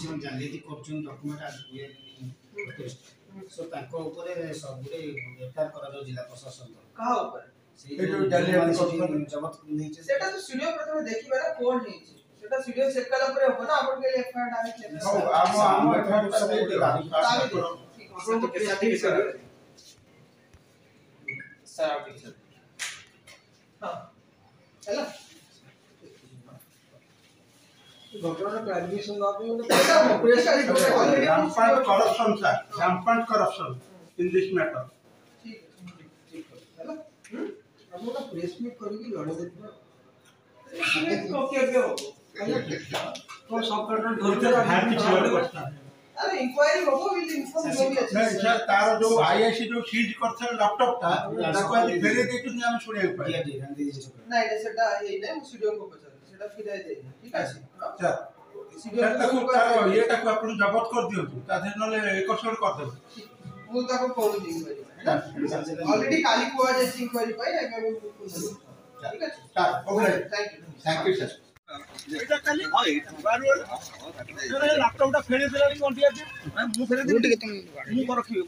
କିଛି ଜାଲିଆତି କରୁଛନ୍ତି ଡକ୍ୟୁମେଣ୍ଟ ଆଜି ହୁଏ ସୋ ତାଙ୍କ ଉପରେ ସବୁରେ ଏଫଆଇଆର କରାଯାଉ ଜିଲ୍ଲା ପ୍ରଶାସନ କାହା ଉପରେ ସେଇ ଯୋଉ ଜାଲିଆତି କରୁଛନ୍ତି ଜବତ ନେଇছে ସେଟା ତ ସିଡିଓ ପ୍ରଥମେ ଦେଖିବା ନା କୋଣ ହେଇଛି ସେଟା ସିଡିଓ ଚେକ୍ କଲା ପରେ ହବ ନା ଆପଣ କେହି ଏଫଆଇଆର ଡାଇରେକ୍ଟ ଆମ ଏଫଆଇଆର ସବୁ ସାର୍ टीचर हां ହେଲା घटना क्लैरिफिकेशन ना भी rampant corruption sir rampant corruption in this matter ठीक है हम लोग प्रेस मीट करेंगे लड़े देते ओके ओके तो सब करना अरे इंक्वायरी होगा विल इन्फॉर्म जो भी नहीं सर तार जो आईआईसी जो सीज करथल लैपटॉप ता ताको आज फेरे देतु नि हम सुने पाई नहीं सेटा ये नहीं मु स्टूडियो को पचार सेटा फिराई दे ठीक है सर ताको ये ताको अपन जब्त कर दियो ता धे नले एकसड कर दे मु ताको कोन दी ऑलरेडी काली को आज इंक्वायरी पाई ठीक है sir okay thank you sir एटा खाली हां एटा बार लैपटॉप ता फेरे देला कोन दिया मु फेरे दे मु रखी